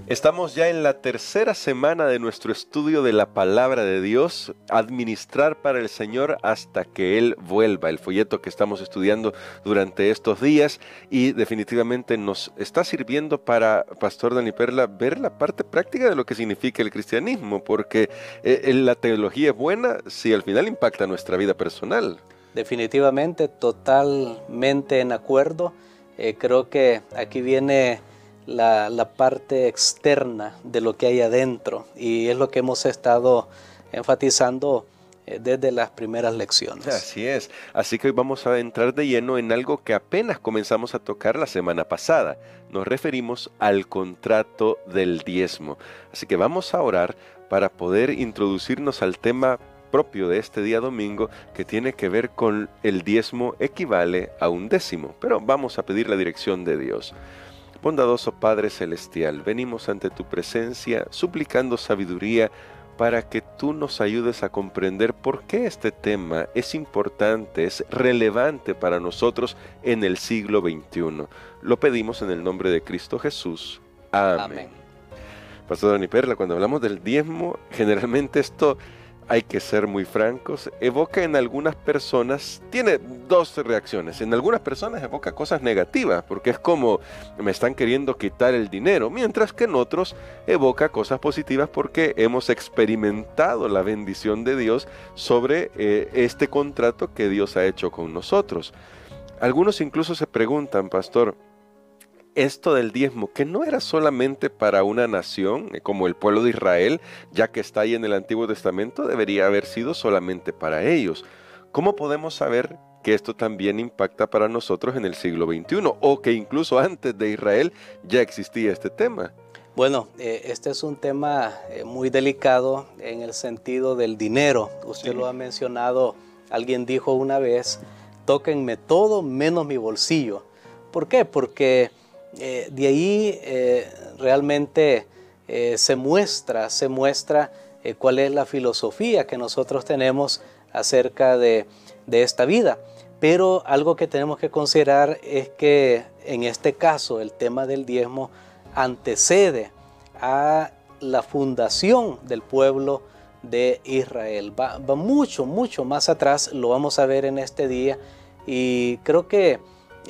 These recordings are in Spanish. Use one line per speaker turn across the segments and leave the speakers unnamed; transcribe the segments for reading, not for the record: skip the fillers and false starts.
Estamos ya en la tercera semana de nuestro estudio de la Palabra de Dios, Administrar para el Señor hasta que Él vuelva, el folleto que estamos estudiando durante estos días, y definitivamente nos está sirviendo para, Pastor Dani Perla, ver la parte práctica de lo que significa el cristianismo, porque la teología es buena si al final impacta nuestra vida personal.
Definitivamente, totalmente en acuerdo. Creo que aquí viene la parte externa de lo que hay adentro, y es lo que hemos estado enfatizando desde las primeras lecciones.
Así es, así que hoy vamos a entrar de lleno en algo que apenas comenzamos a tocar la semana pasada. Nos referimos al contrato del diezmo. Así que vamos a orar para poder introducirnos al tema propio de este día domingo, que tiene que ver con el diezmo equivale a un décimo. Pero vamos a pedir la dirección de Dios. Bondadoso Padre Celestial, venimos ante tu presencia suplicando sabiduría para que tú nos ayudes a comprender por qué este tema es importante, es relevante para nosotros en el siglo XXI. Lo pedimos en el nombre de Cristo Jesús. Amén. Amén. Pastor Dani Perla, cuando hablamos del diezmo, generalmente esto, hay que ser muy francos, evoca en algunas personas, tiene dos reacciones. En algunas personas evoca cosas negativas, porque es como me están queriendo quitar el dinero, mientras que en otros evoca cosas positivas porque hemos experimentado la bendición de Dios sobre este contrato que Dios ha hecho con nosotros. Algunos incluso se preguntan, pastor, esto del diezmo, que no era solamente para una nación como el pueblo de Israel, ya que está ahí en el Antiguo Testamento, debería haber sido solamente para ellos. ¿Cómo podemos saber que esto también impacta para nosotros en el siglo XXI, o que incluso antes de Israel ya existía este tema?
Bueno, este es un tema muy delicado en el sentido del dinero. Usted lo ha mencionado, alguien dijo una vez, tóquenme todo menos mi bolsillo. ¿Por qué? Porque de ahí realmente se muestra cuál es la filosofía que nosotros tenemos acerca de esta vida. Pero algo que tenemos que considerar es que en este caso el tema del diezmo antecede a la fundación del pueblo de Israel. Va mucho más atrás, lo vamos a ver en este día, y creo que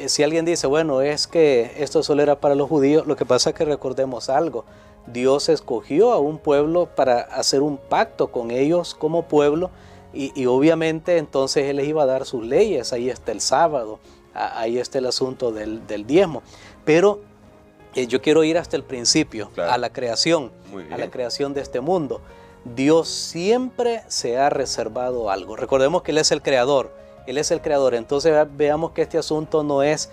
si alguien dice, bueno, es que esto solo era para los judíos, lo que pasa es que recordemos algo. Dios escogió a un pueblo para hacer un pacto con ellos como pueblo, y obviamente entonces Él les iba a dar sus leyes. Ahí está el sábado, ahí está el asunto del diezmo. Pero yo quiero ir hasta el principio, claro, a la creación de este mundo. Dios siempre se ha reservado algo. Recordemos que Él es el creador. Él es el creador. Entonces veamos que este asunto no es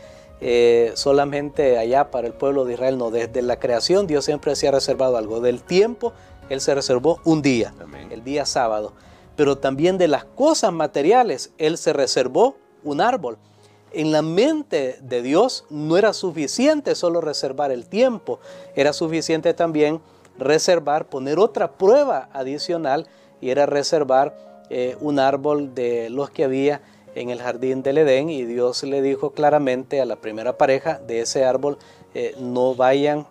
solamente allá para el pueblo de Israel, no. Desde la creación Dios siempre se ha reservado algo. Del tiempo Él se reservó un día, amén, el día sábado. Pero también de las cosas materiales Él se reservó un árbol. En la mente de Dios no era suficiente solo reservar el tiempo, era suficiente también reservar, poner otra prueba adicional, y era reservar un árbol de los que había en el jardín del Edén. Y Dios le dijo claramente a la primera pareja, de ese árbol no vayan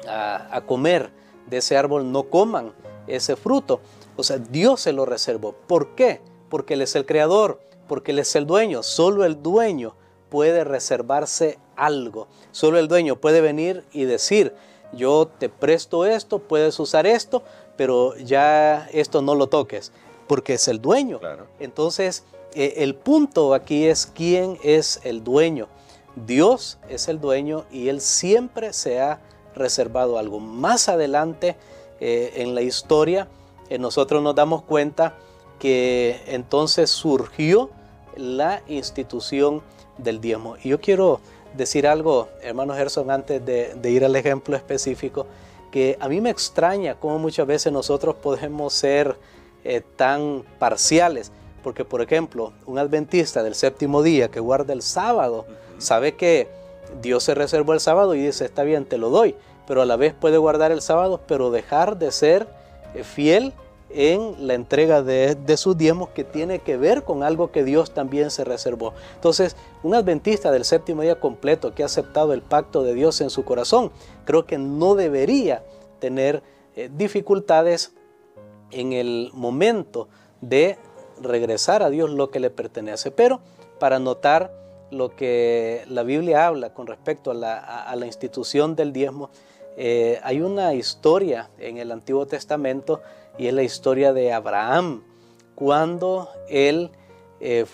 a comer, de ese árbol no coman ese fruto. O sea, Dios se lo reservó. ¿Por qué? Porque Él es el creador, porque Él es el dueño. Solo el dueño puede reservarse algo. Solo el dueño puede venir y decir, yo te presto esto, puedes usar esto, pero ya esto no lo toques, porque es el dueño. Claro. Entonces, el punto aquí es quién es el dueño. Dios es el dueño y Él siempre se ha reservado algo. Más adelante en la historia, nosotros nos damos cuenta que entonces surgió la institución del diezmo. Y yo quiero decir algo, hermano Gerson, antes de ir al ejemplo específico, que a mí me extraña cómo muchas veces nosotros podemos ser tan parciales. Porque, por ejemplo, un adventista del séptimo día que guarda el sábado, sabe que Dios se reservó el sábado y dice, está bien, te lo doy. Pero a la vez puede guardar el sábado, pero dejar de ser fiel en la entrega de sus diezmos, que tiene que ver con algo que Dios también se reservó. Entonces, un adventista del séptimo día completo que ha aceptado el pacto de Dios en su corazón, creo que no debería tener dificultades en el momento de regresar a Dios lo que le pertenece. Pero para notar lo que la Biblia habla con respecto a la institución del diezmo, hay una historia en el Antiguo Testamento, y es la historia de Abraham, cuando él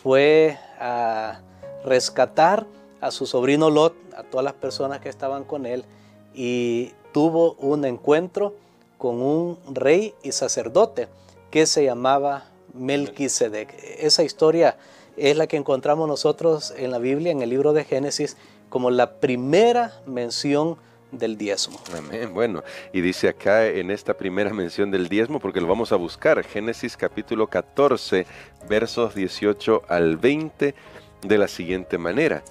fue a rescatar a su sobrino Lot, a todas las personas que estaban con él, y tuvo un encuentro con un rey y sacerdote que se llamaba Melquisedec. Esa historia es la que encontramos nosotros en la Biblia, en el libro de Génesis, como la primera mención del diezmo.
Amén. Bueno, y dice acá en esta primera mención del diezmo, porque lo vamos a buscar, Génesis capítulo 14, versos 18 al 20, de la siguiente manera.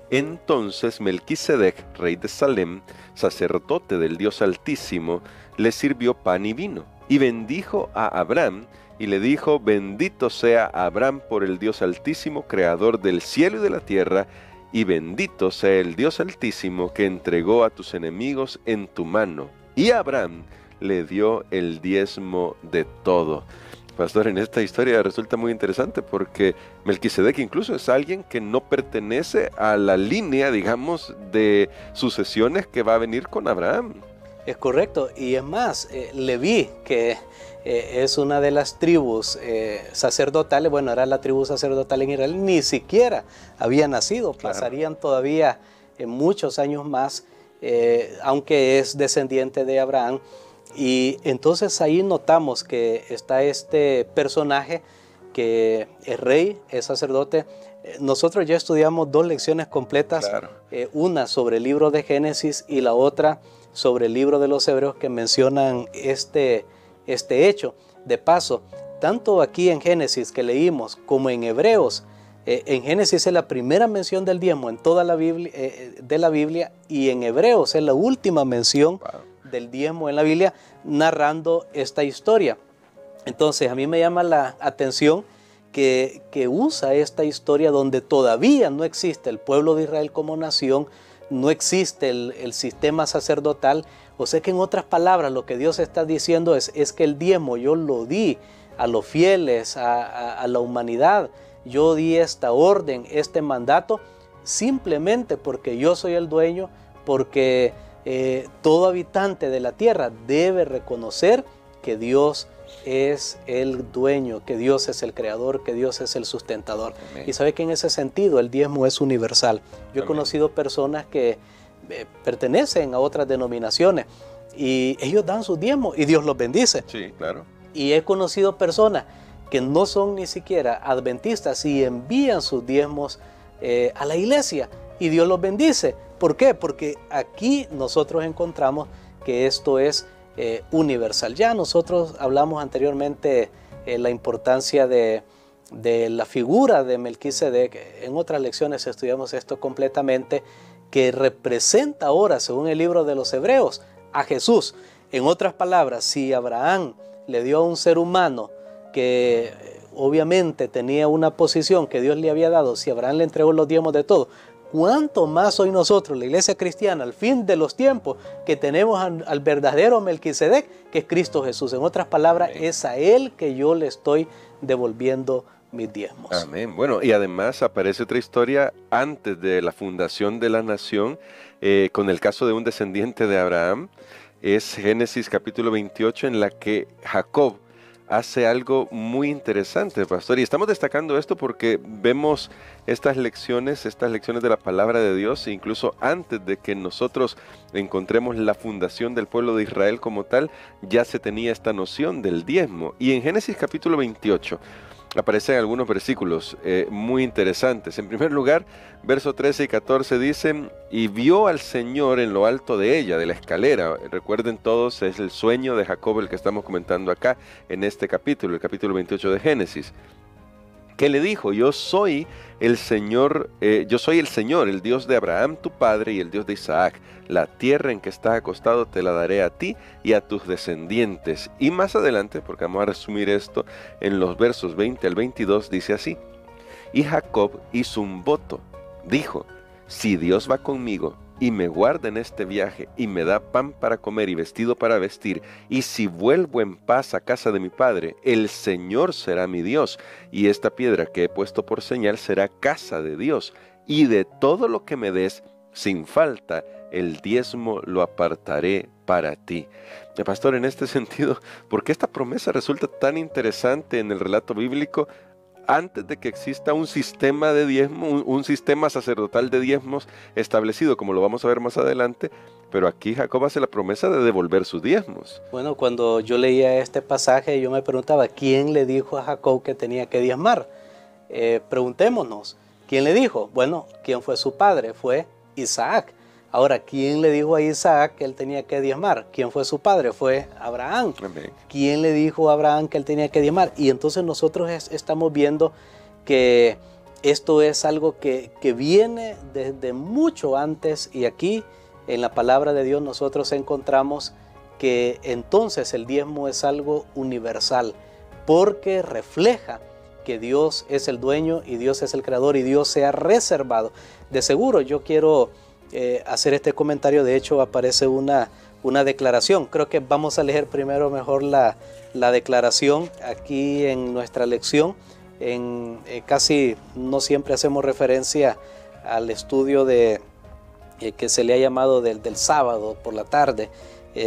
Entonces Melquisedec, rey de Salem, sacerdote del Dios Altísimo, le sirvió pan y vino, y bendijo a Abraham, y le dijo: bendito sea Abraham por el Dios Altísimo, creador del cielo y de la tierra, y bendito sea el Dios Altísimo que entregó a tus enemigos en tu mano. Y Abraham le dio el diezmo de todo. Pastor, en esta historia resulta muy interesante porque Melquisedec incluso es alguien que no pertenece a la línea, digamos, de sucesiones que va a venir con Abraham.
Es correcto, y es más, Leví, que es una de las tribus sacerdotales, bueno, era la tribu sacerdotal en Israel, ni siquiera había nacido, claro. Pasarían todavía muchos años más, aunque es descendiente de Abraham. Y entonces ahí notamos que está este personaje que es rey, es sacerdote. Nosotros ya estudiamos 2 lecciones completas, claro. Una sobre el libro de Génesis y la otra sobre el libro de los Hebreos, que mencionan este hecho. De paso, tanto aquí en Génesis que leímos como en Hebreos, en Génesis es la primera mención del diezmo en toda la Biblia, de la Biblia, y en Hebreos es la última mención del diezmo en la Biblia, narrando esta historia. Entonces a mí me llama la atención que usa esta historia donde todavía no existe el pueblo de Israel como nación, no existe el sistema sacerdotal. O sea que en otras palabras lo que Dios está diciendo es que el diezmo yo lo di a los fieles, a la humanidad. Yo di esta orden, este mandato, simplemente porque yo soy el dueño, porque todo habitante de la tierra debe reconocer que Dios es el dueño, que Dios es el creador, que Dios es el sustentador. Amén. Y sabe que en ese sentido el diezmo es universal. Yo he conocido personas que pertenecen a otras denominaciones y ellos dan sus diezmos y Dios los bendice.
Sí, claro.
Y he conocido personas que no son ni siquiera adventistas y envían sus diezmos a la iglesia y Dios los bendice. ¿Por qué? Porque aquí nosotros encontramos que esto es universal. Ya nosotros hablamos anteriormente la importancia de la figura de Melquisedec. En otras lecciones estudiamos esto completamente, que representa ahora, según el libro de los Hebreos, a Jesús. En otras palabras, si Abraham le dio a un ser humano que obviamente tenía una posición que Dios le había dado, si Abraham le entregó los diezmos de todo, ¿cuánto más hoy nosotros, la iglesia cristiana, al fin de los tiempos, que tenemos al verdadero Melquisedec, que es Cristo Jesús? En otras palabras, amén, es a Él que yo le estoy devolviendo mis diezmos.
Amén. Bueno, y además aparece otra historia antes de la fundación de la nación, con el caso de un descendiente de Abraham. Es Génesis capítulo 28, en la que Jacob hace algo muy interesante, pastor. Y estamos destacando esto porque vemos estas lecciones de la palabra de Dios, incluso antes de que nosotros encontremos la fundación del pueblo de Israel como tal, ya se tenía esta noción del diezmo. Y en Génesis capítulo 28 aparecen algunos versículos muy interesantes. En primer lugar, versos 13 y 14 dicen: y vio al Señor en lo alto de ella, de la escalera. Recuerden todos, es el sueño de Jacob el que estamos comentando acá en este capítulo, el capítulo 28 de Génesis. ¿Qué le dijo? Yo soy el Señor, el Dios de Abraham tu padre y el Dios de Isaac. La tierra en que estás acostado te la daré a ti y a tus descendientes. Y más adelante, porque vamos a resumir esto en los versos 20 al 22, dice así: y Jacob hizo un voto, dijo: si Dios va conmigo y me guarda en este viaje y me da pan para comer y vestido para vestir, y si vuelvo en paz a casa de mi padre, el Señor será mi Dios, y esta piedra que he puesto por señal será casa de Dios, y de todo lo que me des, sin falta, el diezmo lo apartaré para ti. Pastor, en este sentido, ¿por qué esta promesa resulta tan interesante en el relato bíblico? Antes de que exista un sistema de diezmo, un sistema sacerdotal de diezmos establecido, como lo vamos a ver más adelante, pero aquí Jacob hace la promesa de devolver sus diezmos.
Bueno, cuando yo leía este pasaje, yo me preguntaba, ¿quién le dijo a Jacob que tenía que diezmar? Preguntémonos, ¿quién le dijo? Bueno, ¿quién fue su padre? Fue Isaac. Ahora, ¿quién le dijo a Isaac que él tenía que diezmar? ¿Quién fue su padre? Fue Abraham.
Amén.
¿Quién le dijo a Abraham que él tenía que diezmar? Y entonces nosotros estamos viendo que esto es algo que viene desde mucho antes, y aquí en la palabra de Dios nosotros encontramos que entonces el diezmo es algo universal, porque refleja que Dios es el dueño y Dios es el creador y Dios se ha reservado. De seguro yo quiero hacer este comentario. De hecho aparece una declaración. Creo que vamos a leer primero mejor la declaración aquí en nuestra lección. Casi no siempre hacemos referencia al estudio que se le ha llamado del sábado por la tarde.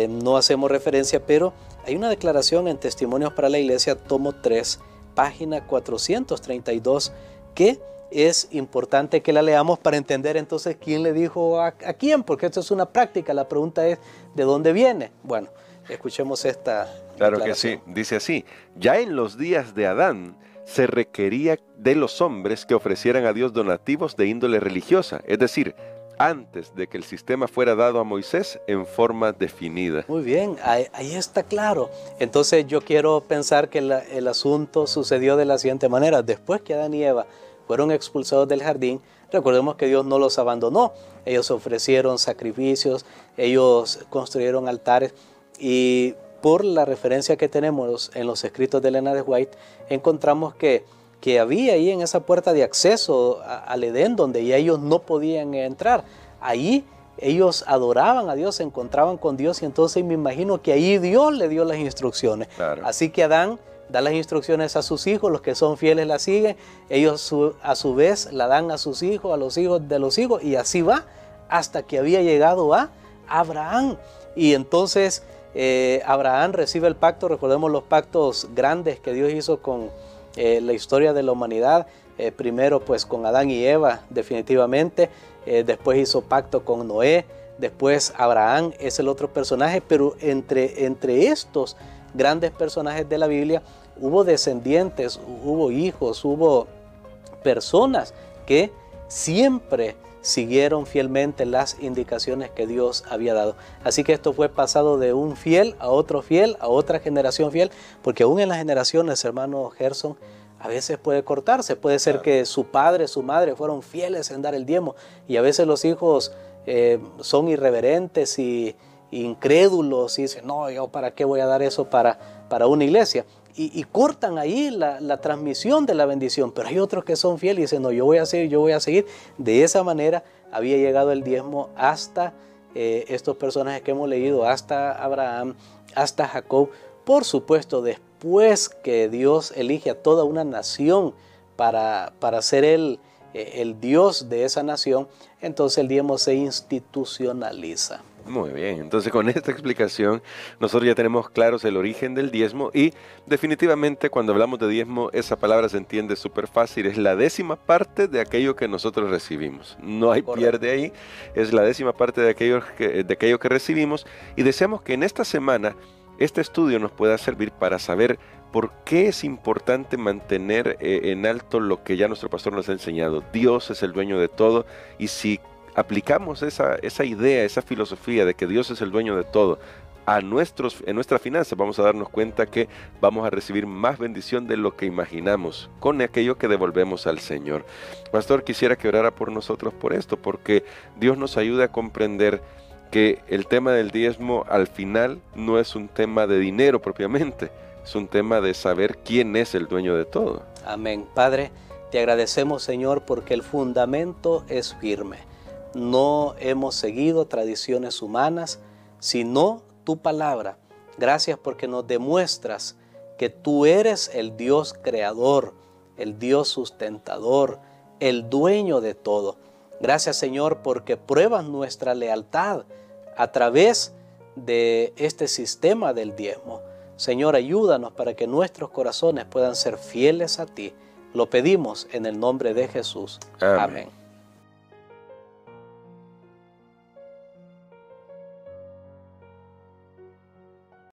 No hacemos referencia, pero hay una declaración en Testimonios para la Iglesia, tomo 3, página 432, que es importante que la leamos para entender entonces quién le dijo a quién, porque esto es una práctica. La pregunta es, ¿de dónde viene? Bueno, escuchemos esta
Claro que sí, dice así: ya en los días de Adán se requería de los hombres que ofrecieran a Dios donativos de índole religiosa, es decir, antes de que el sistema fuera dado a Moisés en forma definida.
Muy bien, ahí está claro. Entonces yo quiero pensar que el asunto sucedió de la siguiente manera. Después que Adán y Eva fueron expulsados del jardín, recordemos que Dios no los abandonó. Ellos ofrecieron sacrificios, ellos construyeron altares, y por la referencia que tenemos en los escritos de Elena de White, encontramos que había ahí en esa puerta de acceso al Edén, donde ya ellos no podían entrar. Ahí ellos adoraban a Dios, se encontraban con Dios, y entonces me imagino que ahí Dios le dio las instrucciones.
Claro.
Así que Adán da las instrucciones a sus hijos, los que son fieles la siguen, ellos a su vez la dan a sus hijos, a los hijos de los hijos, y así va hasta que había llegado a Abraham. Y entonces Abraham recibe el pacto. Recordemos los pactos grandes que Dios hizo con la historia de la humanidad. Primero pues con Adán y Eva definitivamente, después hizo pacto con Noé, después Abraham es el otro personaje, pero entre estos grandes personajes de la Biblia hubo descendientes, hubo hijos, hubo personas que siempre siguieron fielmente las indicaciones que Dios había dado. Así que esto fue pasado de un fiel, a otra generación fiel, porque aún en las generaciones, hermano Gerson, a veces puede cortarse. Puede ser que su padre, su madre fueron fieles en dar el diezmo, y a veces los hijos son irreverentes y incrédulos y dicen, no, yo para qué voy a dar eso para una iglesia, y cortan ahí la transmisión de la bendición. Pero hay otros que son fieles y dicen, no, yo voy a seguir. De esa manera había llegado el diezmo hasta estos personajes que hemos leído, hasta Abraham, hasta Jacob. Por supuesto, después que Dios elige a toda una nación para ser el Dios de esa nación, entonces el diezmo se institucionaliza.
Muy bien, entonces con esta explicación nosotros ya tenemos claros el origen del diezmo, y definitivamente cuando hablamos de diezmo esa palabra se entiende súper fácil. Es la 10ª parte de aquello que nosotros recibimos. No hay pierde ahí, es la 10ª parte de aquello que recibimos, y deseamos que en esta semana este estudio nos pueda servir para saber por qué es importante mantener en alto lo que ya nuestro pastor nos ha enseñado. Dios es el dueño de todo, y si aplicamos esa idea, esa filosofía de que Dios es el dueño de todo en nuestras finanzas, vamos a darnos cuenta que vamos a recibir más bendición de lo que imaginamos con aquello que devolvemos al Señor. Pastor, quisiera que orara por nosotros por esto, porque Dios nos ayude a comprender que el tema del diezmo al final no es un tema de dinero propiamente, es un tema de saber quién es el dueño de todo.
Amén. Padre, te agradecemos, Señor, porque el fundamento es firme. No hemos seguido tradiciones humanas, sino tu palabra. Gracias porque nos demuestras que tú eres el Dios creador, el Dios sustentador, el dueño de todo. Gracias, Señor, porque pruebas nuestra lealtad a través de este sistema del diezmo. Señor, ayúdanos para que nuestros corazones puedan ser fieles a ti. Lo pedimos en el nombre de Jesús.
Amén.
Amén.